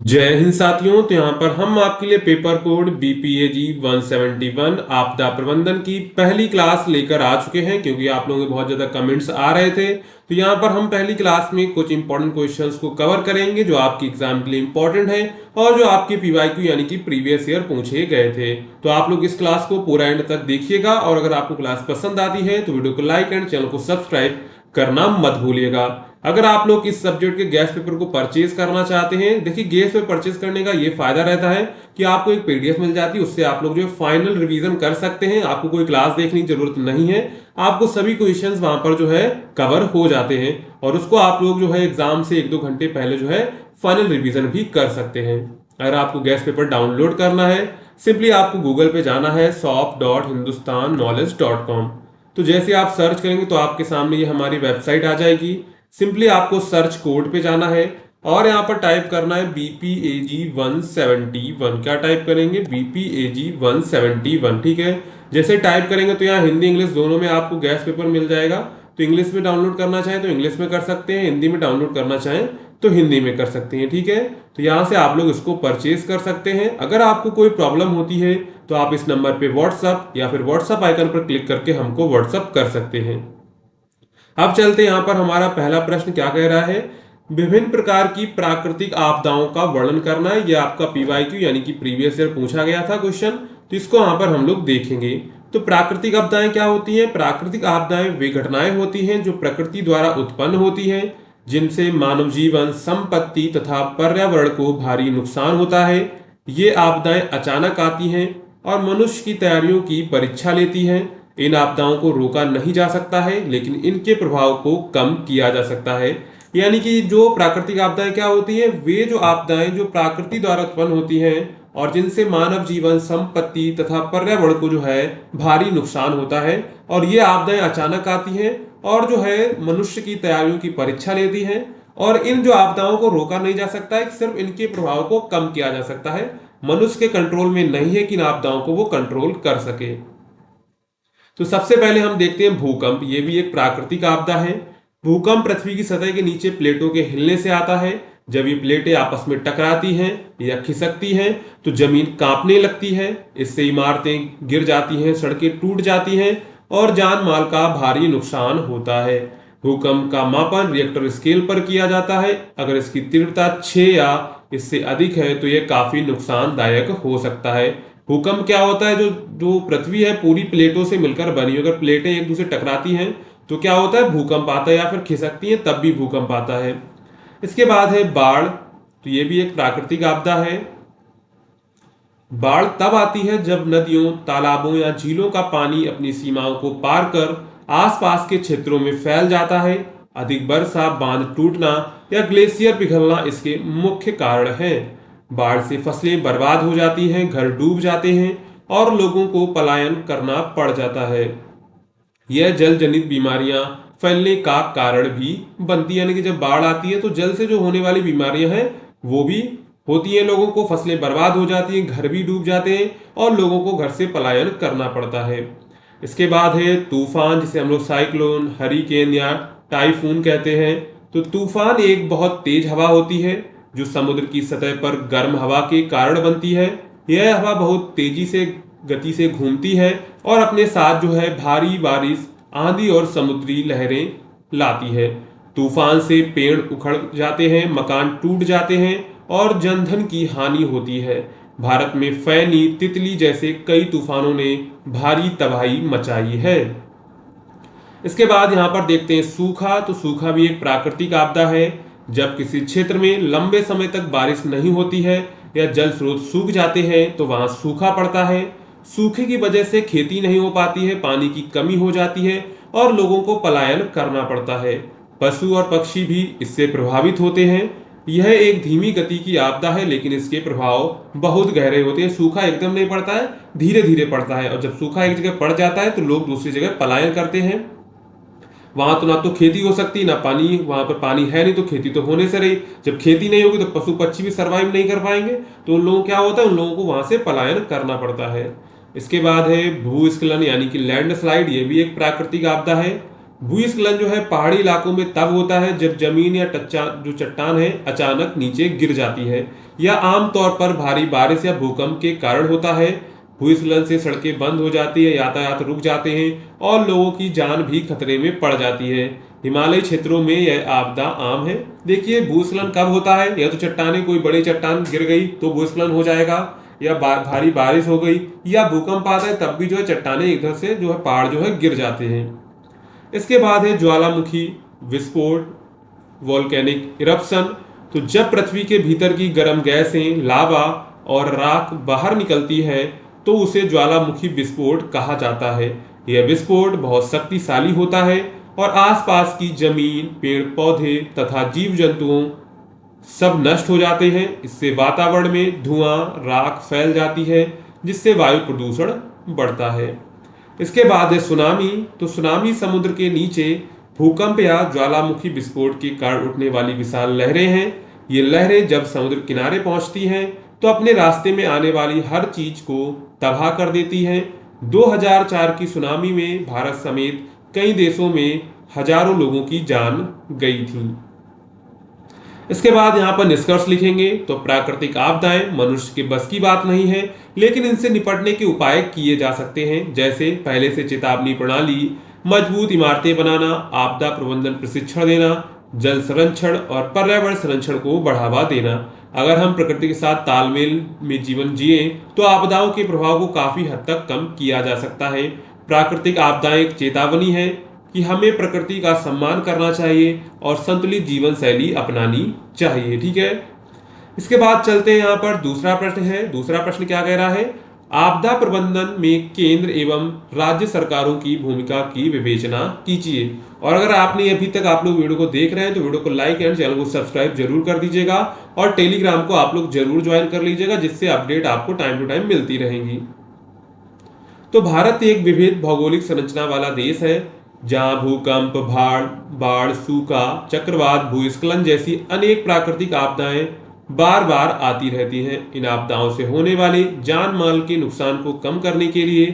जय हिंद साथियों। तो यहाँ पर हम आपके लिए पेपर कोड BPAG 171 आपदा प्रबंधन की पहली क्लास लेकर आ चुके हैं, क्योंकि आप लोगों के बहुत ज़्यादा कमेंट्स आ रहे थे। तो यहाँ पर हम पहली क्लास में कुछ इंपॉर्टेंट क्वेश्चंस को कवर करेंगे जो आपकी एग्जाम के लिए इंपॉर्टेंट है और जो आपके PYQ यानी कि प्रीवियस ईयर पूछे गए थे। तो आप लोग इस क्लास को पूरा एंड तक देखिएगा और अगर आपको क्लास पसंद आती है तो वीडियो को लाइक एंड चैनल को सब्सक्राइब करना मत भूलिएगा। अगर आप लोग इस सब्जेक्ट के गैस पेपर को परचेज करना चाहते हैं, देखिए गैस पेपर परचेज करने का ये फायदा रहता है कि आपको एक PDF मिल जाती है, उससे आप लोग जो है फाइनल रिवीजन कर सकते हैं। आपको कोई क्लास देखने की जरूरत नहीं है, आपको सभी क्वेश्चंस वहां पर जो है कवर हो जाते हैं और उसको आप लोग जो है एग्जाम से 1-2 घंटे पहले जो है फाइनल रिवीजन भी कर सकते हैं। अगर आपको गैस पेपर डाउनलोड करना है, सिंपली आपको गूगल पे जाना है shop.hindustanknowledge.com। तो जैसे आप सर्च करेंगे तो आपके सामने ये हमारी वेबसाइट आ जाएगी। सिंपली आपको सर्च कोड पे जाना है और यहाँ पर टाइप करना है BPAG 171। क्या टाइप करेंगे? BPAG 171। ठीक है, जैसे टाइप करेंगे तो यहाँ हिंदी इंग्लिश दोनों में आपको गैस पेपर मिल जाएगा। तो इंग्लिश में डाउनलोड करना चाहें तो इंग्लिश में कर सकते हैं, हिंदी में डाउनलोड करना चाहें तो हिंदी में कर सकते हैं। ठीक है, तो यहाँ से आप लोग इसको परचेज कर सकते हैं। अगर आपको कोई प्रॉब्लम होती है तो आप इस नंबर पे व्हाट्सअप या फिर व्हाट्सअप आइकन पर क्लिक करके हमको व्हाट्सअप कर सकते हैं। अब चलते हैं यहाँ पर हमारा पहला प्रश्न क्या कह रहा है। विभिन्न प्रकार की प्राकृतिक आपदाओं का वर्णन करना है। यह आपका PYQ यानी कि प्रीवियस ईयर पूछा गया था क्वेश्चन, तो इसको यहाँ पर हम लोग देखेंगे। तो प्राकृतिक आपदाएं क्या होती हैं? प्राकृतिक आपदाएं वे घटनाएं होती हैं जो प्रकृति द्वारा उत्पन्न होती हैं, जिनसे मानव जीवन, संपत्ति तथा पर्यावरण को भारी नुकसान होता है। ये आपदाएं अचानक आती हैं और मनुष्य की तैयारियों की परीक्षा लेती हैं। इन आपदाओं को रोका नहीं जा सकता है, लेकिन इनके प्रभाव को कम किया जा सकता है। यानी कि जो प्राकृतिक आपदाएं क्या होती हैं? वे जो आपदाएं जो प्रकृति द्वारा उत्पन्न होती हैं और जिनसे मानव जीवन, संपत्ति तथा पर्यावरण को जो है भारी नुकसान होता है, और ये आपदाएं अचानक आती हैं और जो है मनुष्य की तैयारियों की परीक्षा लेती हैं। और इन जो आपदाओं को रोका नहीं जा सकता है, सिर्फ इनके प्रभाव को कम किया जा सकता है। मनुष्य के कंट्रोल में नहीं है कि इन आपदाओं को वो कंट्रोल कर सके। तो सबसे पहले हम देखते हैं भूकंप। ये भी एक प्राकृतिक आपदा है। भूकंप पृथ्वी की सतह के नीचे प्लेटों के हिलने से आता है। जब ये प्लेटें आपस में टकराती हैं या खिसकती हैं तो जमीन कांपने लगती है। इससे इमारतें गिर जाती हैं, सड़कें टूट जाती हैं और जान माल का भारी नुकसान होता है। भूकंप का मापन रिएक्टर स्केल पर किया जाता है। अगर इसकी तीव्रता 6 या इससे अधिक है तो यह काफी नुकसानदायक हो सकता है। भूकंप क्या होता है? जो जो पृथ्वी है पूरी प्लेटों से मिलकर बनी, अगर प्लेटें एक दूसरे टकराती हैं तो क्या होता है? भूकंप आता है, या फिर खिसकती हैं तब भी भूकंप आता है। इसके बाद है बाढ़। तो ये भी एक प्राकृतिक आपदा है। बाढ़ तब आती है जब नदियों, तालाबों या झीलों का पानी अपनी सीमाओं को पार कर आसपास के क्षेत्रों में फैल जाता है। अधिक वर्षा, बांध टूटना या ग्लेशियर पिघलना इसके मुख्य कारण हैं। बाढ़ से फसलें बर्बाद हो जाती हैं, घर डूब जाते हैं और लोगों को पलायन करना पड़ जाता है। यह जल जनित बीमारियां फैलने का कारण भी बनती है। यानी कि जब बाढ़ आती है तो जल से जो होने वाली बीमारियां हैं वो भी होती हैं। लोगों को फसलें बर्बाद हो जाती हैं, घर भी डूब जाते हैं और लोगों को घर से पलायन करना पड़ता है। इसके बाद है तूफान, जिसे हम लोग साइक्लोन, हरिकेन या टाइफून कहते हैं। तो तूफान एक बहुत तेज हवा होती है जो समुद्र की सतह पर गर्म हवा के कारण बनती है। यह हवा बहुत तेजी से गति से घूमती है और अपने साथ जो है भारी बारिश, आंधी और समुद्री लहरें लाती है। तूफान से पेड़ उखड़ जाते हैं, मकान टूट जाते हैं और जनधन की हानि होती है। भारत में फैनी, तितली जैसे कई तूफानों ने भारी तबाही मचाई है। इसके बाद यहाँ पर देखते हैं सूखा। तो सूखा भी एक प्राकृतिक आपदा है। जब किसी क्षेत्र में लंबे समय तक बारिश नहीं होती है या जल स्रोत सूख जाते हैं तो वहां सूखा पड़ता है। सूखे की वजह से खेती नहीं हो पाती है, पानी की कमी हो जाती है और लोगों को पलायन करना पड़ता है। पशु और पक्षी भी इससे प्रभावित होते हैं। यह एक धीमी गति की आपदा है, लेकिन इसके प्रभाव बहुत गहरे होते हैं। सूखा एकदम नहीं पड़ता है, धीरे धीरे पड़ता है, और जब सूखा एक जगह पड़ जाता है तो लोग दूसरी जगह पलायन करते हैं। वहां तो ना तो खेती हो सकती, ना पानी, वहां पर पानी है नहीं तो खेती तो होने से रही। जब खेती नहीं होगी तो पशु पक्षी भी सरवाइव नहीं कर पाएंगे, तो उन लोगों क्या होता है, उन लोगों को वहां से पलायन करना पड़ता है। इसके बाद है भूस्खलन यानी कि लैंडस्लाइड। ये भी एक प्राकृतिक आपदा है। भूस्खलन जो है पहाड़ी इलाकों में तब होता है जब जमीन या जो चट्टान है अचानक नीचे गिर जाती है। यह आमतौर पर भारी बारिश या भूकंप के कारण होता है। भूस्खलन से सड़कें बंद हो जाती है, यातायात रुक जाते हैं और लोगों की जान भी खतरे में पड़ जाती है। हिमालयी क्षेत्रों में यह आपदा आम है। देखिए भूस्खलन कब होता है, या तो चट्टाने कोई बड़ी चट्टान गिर गई तो भूस्खलन हो जाएगा, या भारी बारिश हो गई, या भूकंप आता है तब भी जो है चट्टाने इधर से जो है पहाड़ जो है गिर जाते हैं। इसके बाद है ज्वालामुखी विस्फोट, वोल्केनिक इरप्शन। तो जब पृथ्वी के भीतर की गर्म गैसें, लावा और राख बाहर निकलती है तो उसे ज्वालामुखी विस्फोट कहा जाता है। यह विस्फोट बहुत शक्तिशाली होता है और आसपास की जमीन, पेड़ पौधे तथा जीव जंतुओं सब नष्ट हो जाते हैं। इससे वातावरण में धुआं, राख फैल जाती है जिससे वायु प्रदूषण बढ़ता है। इसके बाद है सुनामी। तो सुनामी समुद्र के नीचे भूकंप या ज्वालामुखी विस्फोट के कारण उठने वाली विशाल लहरें हैं। ये लहरें जब समुद्र किनारे पहुंचती हैं तो अपने रास्ते में आने वाली हर चीज को तबाह कर देती हैं। 2004 की सुनामी में भारत समेत कई देशों में हजारों लोगों की जान गई थी। इसके बाद यहाँ पर निष्कर्ष लिखेंगे। तो प्राकृतिक आपदाएं मनुष्य के बस की बात नहीं है, लेकिन इनसे निपटने के उपाय किए जा सकते हैं, जैसे पहले से चेतावनी प्रणाली, मजबूत इमारतें बनाना, आपदा प्रबंधन प्रशिक्षण देना, जल संरक्षण और पर्यावरण संरक्षण को बढ़ावा देना। अगर हम प्रकृति के साथ तालमेल में जीवन जिए तो आपदाओं के प्रभाव को काफी हद तक कम किया जा सकता है। प्राकृतिक आपदाएं एक चेतावनी है कि हमें प्रकृति का सम्मान करना चाहिए और संतुलित जीवन शैली अपनानी चाहिए। ठीक है, इसके बाद चलते हैं यहाँ पर दूसरा प्रश्न है। दूसरा प्रश्न क्या कह रहा है, आपदा प्रबंधन में केंद्र एवं राज्य सरकारों की भूमिका की विवेचना कीजिए। और अगर आपने अभी तक आप लोग वीडियो को देख रहे हैं तो वीडियो को लाइक एंड चैनल को सब्सक्राइब जरूर कर दीजिएगा और टेलीग्राम को आप लोग जरूर ज्वाइन कर लीजिएगा, जिससे अपडेट आपको टाइम टू टाइम मिलती रहेंगी। तो भारत एक विविध भौगोलिक संरचना वाला देश है जहां भूकंप, बाढ़, सूखा, चक्रवात, भूस्खलन जैसी अनेक प्राकृतिक आपदाएं बार बार आती रहती हैं। इन आपदाओं से होने वाले जान माल के नुकसान को कम करने के लिए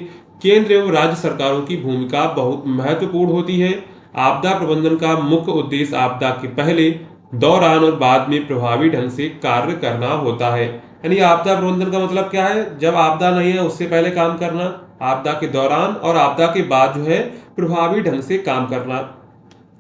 केंद्र एवं राज्य सरकारों की भूमिका बहुत महत्वपूर्ण होती है। आपदा प्रबंधन का मुख्य उद्देश्य आपदा के पहले, दौरान और बाद में प्रभावी ढंग से कार्य करना होता है। यानी आपदा प्रबंधन का मतलब क्या है, जब आपदा नहीं है उससे पहले काम करना, आपदा के दौरान और आपदा के बाद जो है प्रभावी ढंग से काम करना।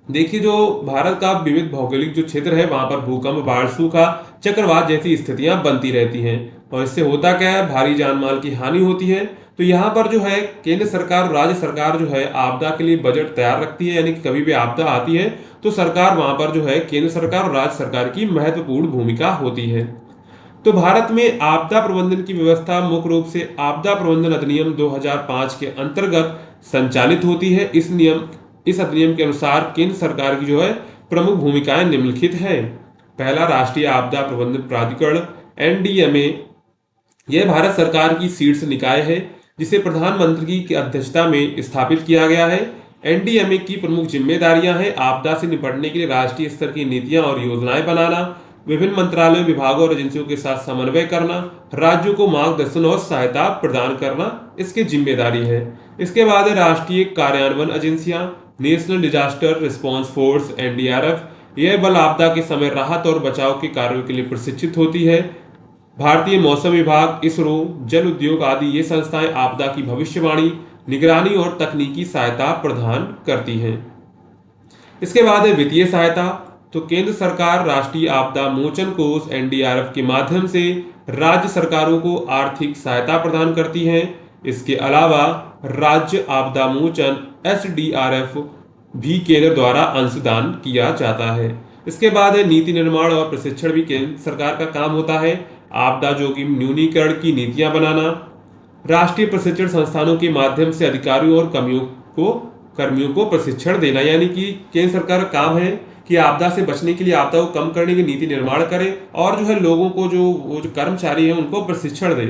देखिए जो भारत का विविध भौगोलिक जो क्षेत्र है वहां पर भूकंप, बाढ़, सूखा, चक्रवात जैसी स्थितियां बनती रहती हैं और इससे होता क्या है, भारी जान माल की हानि होती है। तो यहाँ पर जो है केंद्र सरकार और राज्य सरकार जो है आपदा के लिए बजट तैयार रखती है, यानी कि कभी भी आपदा आती है तो सरकार वहां पर जो है केंद्र सरकार और राज्य सरकार की महत्वपूर्ण भूमिका होती है। तो भारत में आपदा प्रबंधन की व्यवस्था मुख्य रूप से आपदा प्रबंधन अधिनियम 2005 के अंतर्गत संचालित होती है। इस अधिनियम के अनुसार केंद्र सरकार की जो है प्रमुख भूमिकाएं निम्नलिखित हैं। पहला, राष्ट्रीय आपदा प्रबंधन प्राधिकरण एनडीएमए। यह भारत सरकार की शीर्ष निकाय है जिसे प्रधानमंत्री की अध्यक्षता में स्थापित किया गया है। एनडीएमए की प्रमुख जिम्मेदारियां हैं आपदा से निपटने के लिए राष्ट्रीय स्तर की नीतियां और योजनाएं बनाना, विभिन्न मंत्रालयों, विभागों और एजेंसियों के साथ समन्वय करना, राज्यों को मार्गदर्शन और सहायता प्रदान करना इसकी जिम्मेदारी है। इसके बाद है राष्ट्रीय कार्यान्वयन एजेंसियां, national disaster response force NDRF. यह बल आपदा के समय राहत और बचाव के कार्यों के लिए प्रशिक्षित होती है। भारतीय मौसम विभाग, इसरो, जल उद्योग आदि ये संस्थाएं आपदा की भविष्यवाणी, निगरानी और तकनीकी सहायता प्रदान करती हैं। इसके बाद है वित्तीय सहायता। तो केंद्र सरकार राष्ट्रीय आपदा मोचन कोष एनडीआरएफ के माध्यम से राज्य सरकारों को आर्थिक सहायता प्रदान करती है। इसके अलावा राज्य आपदा मोचन एसडीआरएफ भी केंद्र द्वारा अंशदान किया जाता है। इसके बाद है नीति निर्माण और प्रशिक्षण भी केंद्र सरकार का काम होता है। आपदा जोखिम न्यूनीकरण की नीतियां बनाना, राष्ट्रीय प्रशिक्षण संस्थानों के माध्यम से अधिकारियों और कर्मियों को प्रशिक्षण देना, यानी कि केंद्र सरकार का काम है कि आपदा से बचने के लिए, आपदा को कम करने की नीति निर्माण करे और जो है लोगों को वो जो कर्मचारी है उनको प्रशिक्षण दे।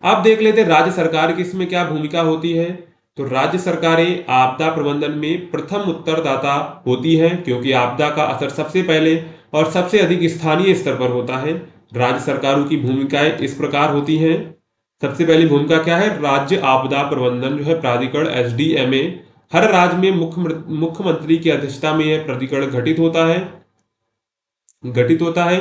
अब देख लेते हैं राज्य सरकार की इसमें क्या भूमिका होती है। तो राज्य सरकारें आपदा प्रबंधन में प्रथम उत्तरदाता होती हैं क्योंकि आपदा का असर सबसे पहले और सबसे अधिक स्थानीय स्तर पर होता है। राज्य सरकारों की भूमिकाएं इस प्रकार होती हैं। सबसे पहली भूमिका क्या है, राज्य आपदा प्रबंधन जो है प्राधिकरण एसडीएमए हर राज्य में मुख्यमंत्री की अध्यक्षता में यह प्राधिकरण गठित होता है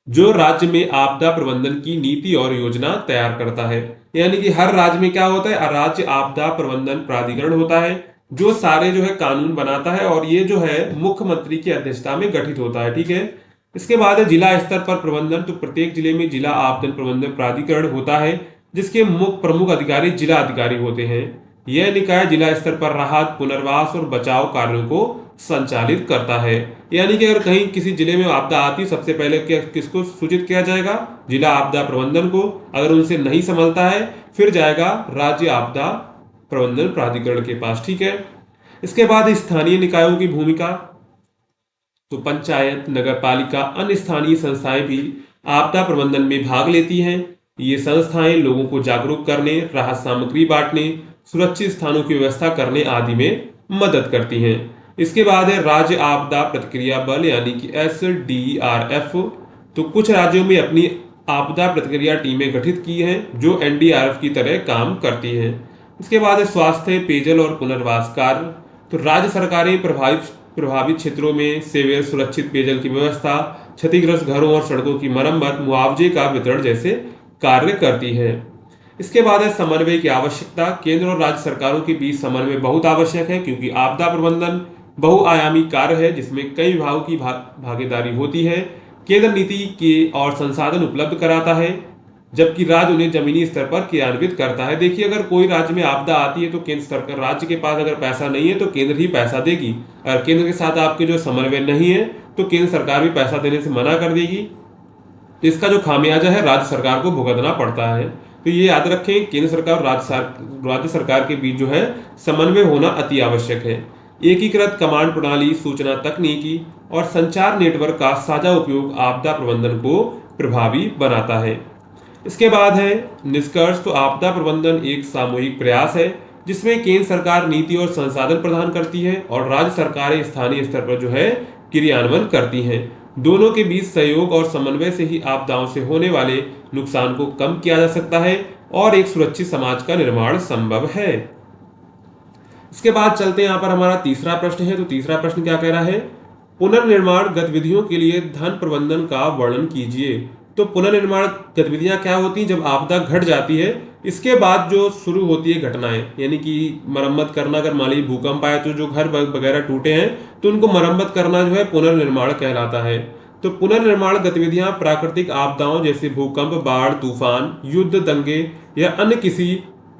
जो राज्य में आपदा प्रबंधन की नीति और योजना तैयार करता है। यानी कि हर राज्य में क्या होता है, राज्य आपदा प्रबंधन प्राधिकरण होता है जो सारे जो है कानून बनाता है, और ये जो है मुख्यमंत्री की अध्यक्षता में गठित होता है। ठीक है। इसके बाद है जिला स्तर पर प्रबंधन। तो प्रत्येक जिले में जिला आपदा प्रबंधन प्राधिकरण होता है जिसके मुख्य प्रमुख अधिकारी जिला अधिकारी होते हैं। यह निकाय जिला स्तर पर राहत, पुनर्वास और बचाव कार्यों को संचालित करता है। यानी कि अगर कहीं किसी जिले में आपदा आती है, सबसे पहले किसको सूचित किया जाएगा, जिला आपदा प्रबंधन को। अगर उनसे नहीं संभलता है फिर जाएगा राज्य आपदा प्रबंधन प्राधिकरण के पास। ठीक है। इसके बाद स्थानीय निकायों की भूमिका। तो पंचायत, नगर पालिका, अन्य स्थानीय संस्थाएं भी आपदा प्रबंधन में भाग लेती हैं। ये संस्थाएं लोगों को जागरूक करने, राहत सामग्री बांटने, सुरक्षित स्थानों की व्यवस्था करने आदि में मदद करती हैं। इसके बाद है राज्य आपदा प्रतिक्रिया बल यानी कि SDRF। तो कुछ राज्यों में अपनी आपदा प्रतिक्रिया टीमें गठित की हैं जो NDRF की तरह काम करती हैं। इसके बाद है स्वास्थ्य, पेयजल और पुनर्वास कार्य। तो राज्य सरकारें प्रभावित क्षेत्रों में सेवेर, सुरक्षित पेयजल की व्यवस्था, क्षतिग्रस्त घरों और सड़कों की मरम्मत, मुआवजे का वितरण जैसे कार्य करती है। इसके बाद है समन्वय की आवश्यकता। केंद्र और राज्य सरकारों के बीच समन्वय बहुत आवश्यक है क्योंकि आपदा प्रबंधन बहुआयामी कार्य है जिसमें कई विभागों की भागीदारी होती है। केंद्र नीति के और संसाधन उपलब्ध कराता है जबकि राज्य उन्हें जमीनी स्तर पर क्रियान्वित करता है। देखिए, अगर कोई राज्य में आपदा आती है तो केंद्र सरकार, राज्य के पास अगर पैसा नहीं है तो केंद्र ही पैसा देगी। अगर केंद्र के साथ आपके जो समन्वय नहीं है तो केंद्र सरकार भी पैसा देने से मना कर देगी। तो इसका जो खामियाजा है राज्य सरकार को भुगतना पड़ता है। तो ये याद रखें, केंद्र सरकार और राज्य सरकार के बीच जो है समन्वय होना अति आवश्यक है। एकीकृत कमांड प्रणाली, सूचना तकनीकी और संचार नेटवर्क का साझा उपयोग आपदा प्रबंधन को प्रभावी बनाता है। इसके बाद है निष्कर्ष। तो आपदा प्रबंधन एक सामूहिक प्रयास है जिसमें केंद्र सरकार नीति और संसाधन प्रदान करती है और राज्य सरकारें स्थानीय स्तर पर जो है क्रियान्वयन करती हैं। दोनों के बीच सहयोग और समन्वय से ही आपदाओं से होने वाले नुकसान को कम किया जा सकता है और एक सुरक्षित समाज का निर्माण संभव है। इसके बाद चलते हैं, यहाँ पर हमारा तीसरा प्रश्न है। तो तीसरा प्रश्न क्या कह रहा है, पुनर्निर्माण गतिविधियों के लिए धन प्रबंधन का वर्णन कीजिए। तो पुनर्निर्माण गतिविधियां क्या होती हैं, जब आपदा घट जाती है इसके बाद जो शुरू होती है घटनाएं, यानी कि मरम्मत करना। अगर मान लीजिए भूकंप आया तो जो घर वगैरह टूटे हैं तो उनको मरम्मत करना जो है पुनर्निर्माण कहलाता है। तो पुनर्निर्माण गतिविधियां प्राकृतिक आपदाओं जैसे भूकंप, बाढ़, तूफान, युद्ध, दंगे या अन्य किसी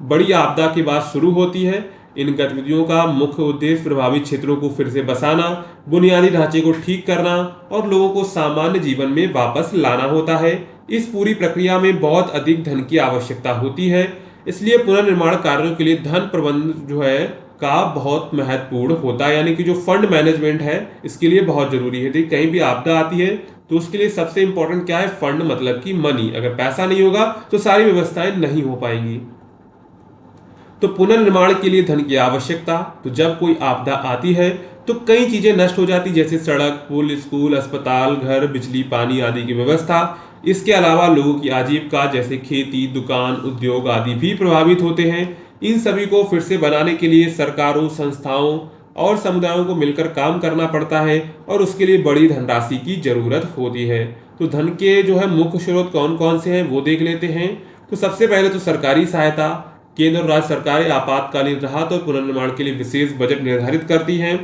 बड़ी आपदा के बाद शुरू होती है। इन गतिविधियों का मुख्य उद्देश्य प्रभावित क्षेत्रों को फिर से बसाना, बुनियादी ढांचे को ठीक करना और लोगों को सामान्य जीवन में वापस लाना होता है। इस पूरी प्रक्रिया में बहुत अधिक धन की आवश्यकता होती है, इसलिए पुनर्निर्माण कार्यों के लिए धन प्रबंधन जो है का बहुत महत्वपूर्ण होता है। यानी कि जो फंड मैनेजमेंट है इसके लिए बहुत जरूरी है। देखिए, कहीं भी आपदा आती है तो उसके लिए सबसे इंपॉर्टेंट क्या है, फंड, मतलब कि मनी। अगर पैसा नहीं होगा तो सारी व्यवस्थाएं नहीं हो पाएंगी। तो पुनर्निर्माण के लिए धन की आवश्यकता। तो जब कोई आपदा आती है तो कई चीजें नष्ट हो जाती, जैसे सड़क, पुल, स्कूल, अस्पताल, घर, बिजली, पानी आदि की व्यवस्था। इसके अलावा लोगों की आजीविका जैसे खेती, दुकान, उद्योग आदि भी प्रभावित होते हैं। इन सभी को फिर से बनाने के लिए सरकारों, संस्थाओं और समुदायों को मिलकर काम करना पड़ता है और उसके लिए बड़ी धनराशि की जरूरत होती है। तो धन के जो है मुख्य स्रोत कौन कौन से हैं वो देख लेते हैं। तो सबसे पहले तो सरकारी सहायता। केंद्र और राज्य सरकारें आपातकालीन राहत और पुनर्निर्माण के लिए विशेष बजट निर्धारित करती हैं।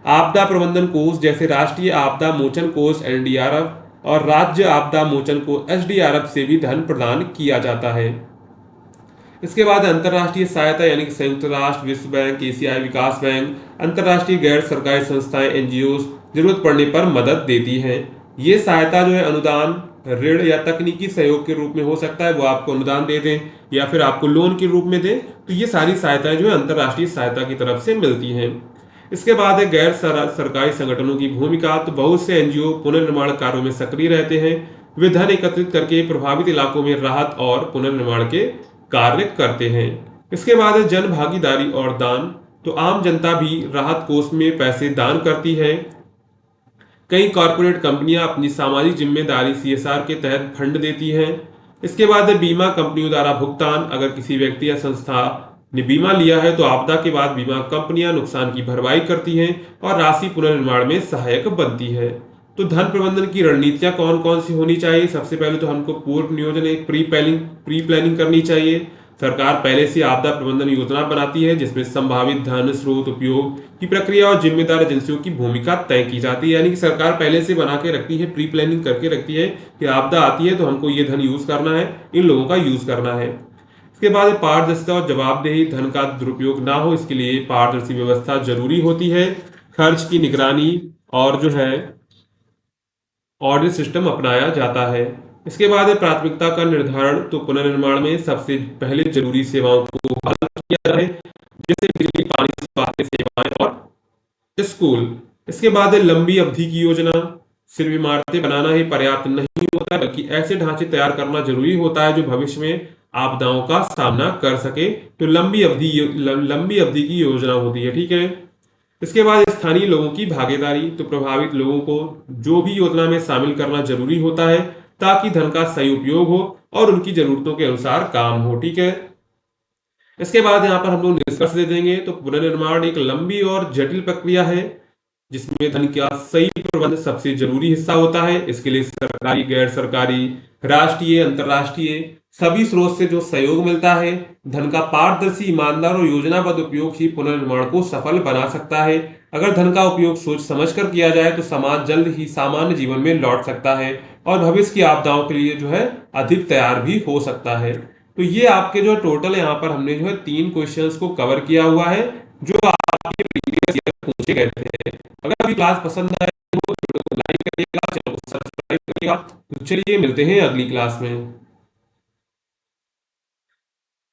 आपदा प्रबंधन कोष जैसे राष्ट्रीय आपदा मोचन कोष NDRF और राज्य आपदा मोचन कोष SDRF से भी धन प्रदान किया जाता है। इसके बाद अंतर्राष्ट्रीय सहायता, यानी कि संयुक्त राष्ट्र, विश्व बैंक, एशियाई विकास बैंक, अंतर्राष्ट्रीय गैर सरकारी संस्थाएं NGOs जरूरत पड़ने पर मदद देती हैं। ये सहायता जो है अनुदान, ऋण या तकनीकी सहयोग के रूप में हो सकता है, वो आपको अनुदान दे दें या फिर आपको लोन के रूप में दें। तो ये सारी सहायताएं जो है अंतर्राष्ट्रीय सहायता की तरफ से मिलती हैं। इसके बाद है गैर सरकारी संगठनों की भूमिका। तो बहुत से NGO पुनर्निर्माण कार्यों में सक्रिय रहते हैं। वे धन एकत्रित करके प्रभावित इलाकों में राहत और पुनर्निर्माण के कार्य करते हैं। इसके बाद है जन भागीदारी और दान। तो आम जनता भी राहत कोष में पैसे दान करती है। कई कॉरपोरेट कंपनियां अपनी सामाजिक जिम्मेदारी CSR के तहत फंड देती हैं। इसके बाद है बीमा कंपनियों द्वारा भुगतान। अगर किसी व्यक्ति या संस्था बीमा लिया है तो आपदा के बाद बीमा कंपनियां नुकसान की भरपाई करती हैं और राशि पुनर्निर्माण में सहायक बनती है। तो धन प्रबंधन की रणनीतियां कौन कौन सी होनी चाहिए? सबसे पहले तो हमको पूर्व नियोजन, एक प्री प्लानिंग करनी चाहिए। सरकार पहले से आपदा प्रबंधन योजना बनाती है जिसमें संभावित धन स्रोत, उपयोग की प्रक्रिया और जिम्मेदार एजेंसियों की भूमिका तय की जाती है। यानी कि सरकार पहले से बना के रखती है, प्री प्लानिंग करके रखती है कि आपदा आती है तो हमको ये धन यूज करना है, इन लोगों का यूज करना है। इसके बाद पारदर्शिता और जवाबदेही, धन का दुरुपयोग ना हो इसके लिए पारदर्शी व्यवस्था जरूरी होती है। खर्च की निगरानी और जो है ऑडिट सिस्टम अपनाया जाता है। इसके बाद है प्राथमिकता का निर्धारण। तो पुनर्निर्माण में सबसे पहले जरूरी सेवाओं को बहाल किया जाए, जैसे बिजली, पानी, स्वास्थ्य सेवाएं और स्कूल। इसके बाद है लंबी अवधि की योजना। सिर्फ इमारतें बनाना ही पर्याप्त नहीं होता, बल्कि ऐसे ढांचे तैयार करना जरूरी होता है जो भविष्य में आपदाओं का सामना कर सके। तो लंबी अवधि की योजना होती है, ठीक है। इसके बाद स्थानीय लोगों की भागीदारी। तो प्रभावित लोगों को जो भी योजना में शामिल करना जरूरी होता है ताकि धन का सही उपयोग हो और उनकी जरूरतों के अनुसार काम हो, ठीक है। इसके बाद यहाँ पर हम लोग निष्कर्ष दे देंगे। तो पुनर्निर्माण एक लंबी और जटिल प्रक्रिया है जिसमें धन का सही प्रबंधन सबसे जरूरी हिस्सा होता है। इसके लिए सरकारी, गैर सरकारी, राष्ट्रीय, अंतर्राष्ट्रीय सभी स्रोत से जो सहयोग मिलता है। धन का पारदर्शी, ईमानदार और योजनाबद्ध उपयोग ही पुनर्निर्माण को सफल बना सकता है। अगर धन का उपयोग सोच समझकर किया जाए तो समाज जल्द ही सामान्य जीवन में लौट सकता है और भविष्य की आपदाओं के लिए जो है अधिक तैयार भी हो सकता है। तो ये आपके जो टोटल यहाँ पर हमने जो है 3 क्वेश्चंस को कवर किया हुआ है जो आपके प्रीवियस ईयर पूछे गए थे। अगर अभी क्लास पसंद आए तो वीडियो को लाइक करिएगा, चैनल को सब्सक्राइब करिएगा। तो चलिए मिलते हैं अगली क्लास में।